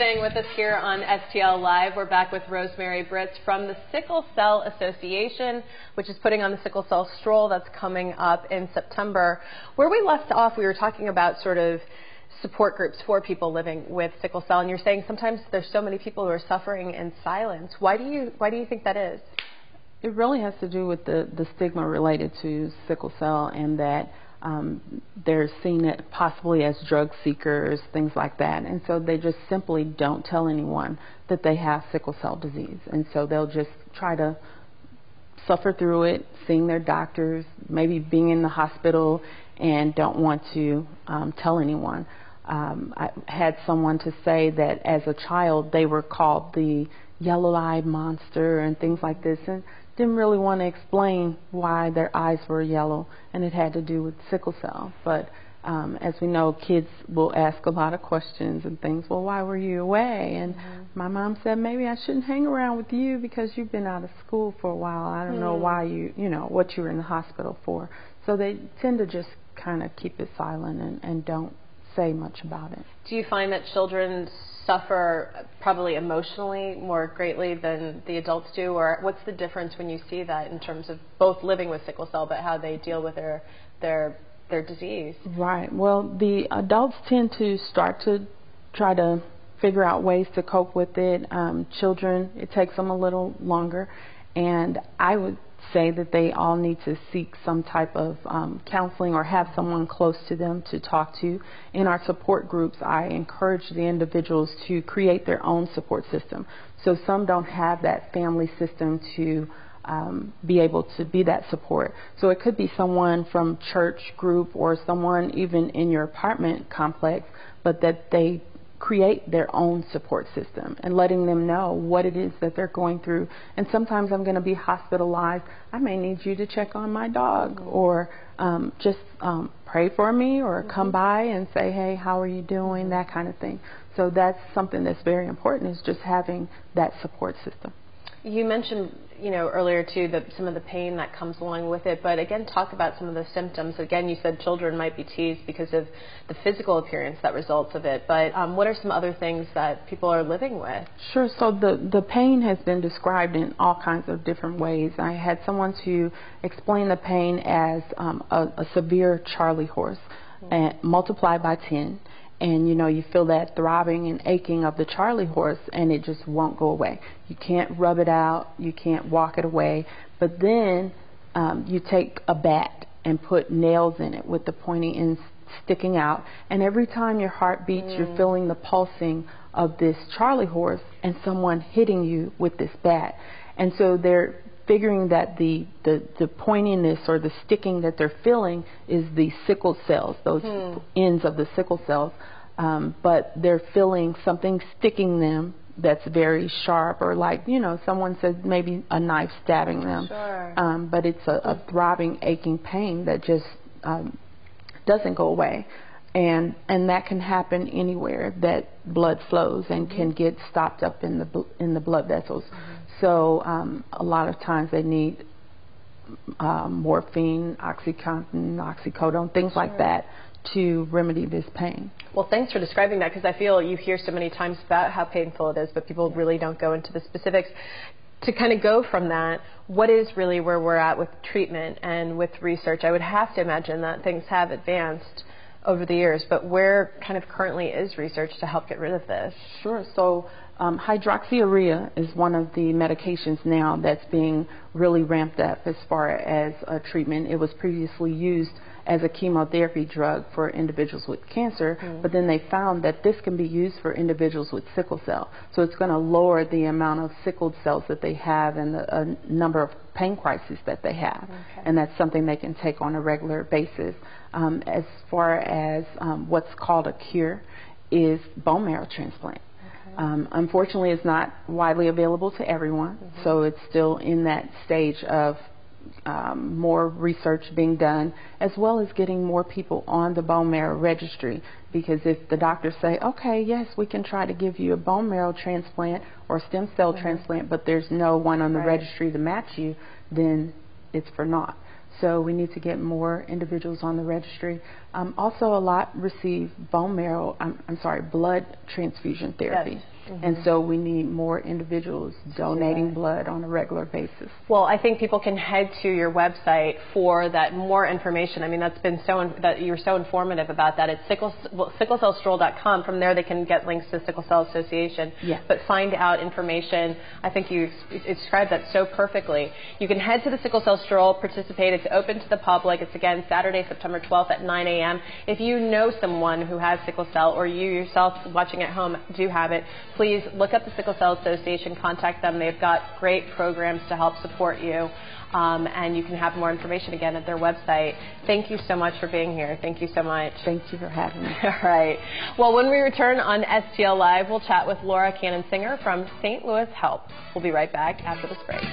staying with us here on STL Live. We're back with Rosemary Britts from the Sickle Cell Association, which is putting on the Sickle Cell Stroll that's coming up in September. Where we left off, we were talking about sort of support groups for people living with sickle cell, and you're saying sometimes there's so many people who are suffering in silence. Why do you think that is? It really has to do with the stigma related to sickle cell, and that they're seen it possibly as drug seekers, things like that, and so they just simply don't tell anyone that they have sickle cell disease, and so they'll just try to suffer through it, seeing their doctors, maybe being in the hospital, and don't want to tell anyone. I had someone to say that as a child they were called the yellow-eyed monster and things like this, and didn't really want to explain why their eyes were yellow, and it had to do with sickle cell. But as we know, kids will ask a lot of questions and things. Well, why were you away? And my mom said, maybe I shouldn't hang around with you because you've been out of school for a while. I don't know why you know, what you were in the hospital for. So they tend to just kind of keep it silent and don't say much about it. Do you find that children suffer probably emotionally more greatly than the adults do, or what's the difference when you see that in terms of both living with sickle cell but how they deal with their disease? Right. Well, the adults tend to start to try to figure out ways to cope with it. Children, it takes them a little longer, and I would say that they all need to seek some type of counseling or have someone close to them to talk to. In our support groups, I encourage the individuals to create their own support system. So some don't have that family system to be able to be that support. So it could be someone from church group or someone even in your apartment complex, but that they create their own support system and letting them know what it is that they're going through. And sometimes I'm going to be hospitalized. I may need you to check on my dog, or just pray for me, or come by and say, hey, how are you doing, that kind of thing. So that's something that's very important, is just having that support system. You mentioned, earlier too, that some of the pain that comes along with it, but again, talk about some of the symptoms. Again, you said children might be teased because of the physical appearance that results of it, but what are some other things that people are living with? Sure. So the pain has been described in all kinds of different ways. I had someone to explain the pain as a severe Charlie horse, and multiplied by 10. And, you feel that throbbing and aching of the Charlie horse, and it just won't go away. You can't rub it out. You can't walk it away. But then you take a bat and put nails in it with the pointy ends sticking out. And every time your heart beats, you're feeling the pulsing of this Charlie horse and someone hitting you with this bat. And so they're figuring that the pointiness or the sticking that they're feeling is the sickle cells, those ends of the sickle cells, but they're feeling something sticking them that's very sharp, or like, someone said maybe a knife stabbing them. Sure. But it's a throbbing, aching pain that just doesn't go away. And that can happen anywhere that blood flows and can get stopped up in the blood vessels. So a lot of times they need morphine, OxyContin, oxycodone, things like that to remedy this pain. Well, thanks for describing that, because I feel you hear so many times about how painful it is, but people really don't go into the specifics. To kind of go from that, what is really where we're at with treatment and with research? I would have to imagine that things have advanced over the years, but where kind of currently is research to help get rid of this? Sure. So hydroxyurea is one of the medications now that's being really ramped up as far as a treatment. It was previously used as a chemotherapy drug for individuals with cancer, but then they found that this can be used for individuals with sickle cell. So it's going to lower the amount of sickled cells that they have and the number of pain crises that they have. And that's something they can take on a regular basis. As far as what's called a cure is bone marrow transplant. Unfortunately, it's not widely available to everyone, so it's still in that stage of more research being done, as well as getting more people on the bone marrow registry. Because if the doctors say, okay, yes, we can try to give you a bone marrow transplant or stem cell transplant, but there's no one on the registry to match you, then it's for naught. So we need to get more individuals on the registry. Also, a lot receive blood transfusion therapy. Yes. And so we need more individuals donating blood on a regular basis. Well, I think people can head to your website for that more information. I mean, that's been that you're so informative about that. It's sicklecellstroll.com. From there, they can get links to Sickle Cell Association. Yes. But find out information. I think you described that so perfectly. You can head to the Sickle Cell Stroll, participate. It's open to the public. It's again Saturday, September 12th at 9 a.m. If you know someone who has sickle cell, or you yourself watching at home do have it, please look up the Sickle Cell Association, contact them. They've got great programs to help support you, and you can have more information again at their website. Thank you so much for being here. Thank you so much. Thank you for having me. All right. Well, when we return on STL Live, we'll chat with Laura Cannon-Singer from St. Louis Help. We'll be right back after this break.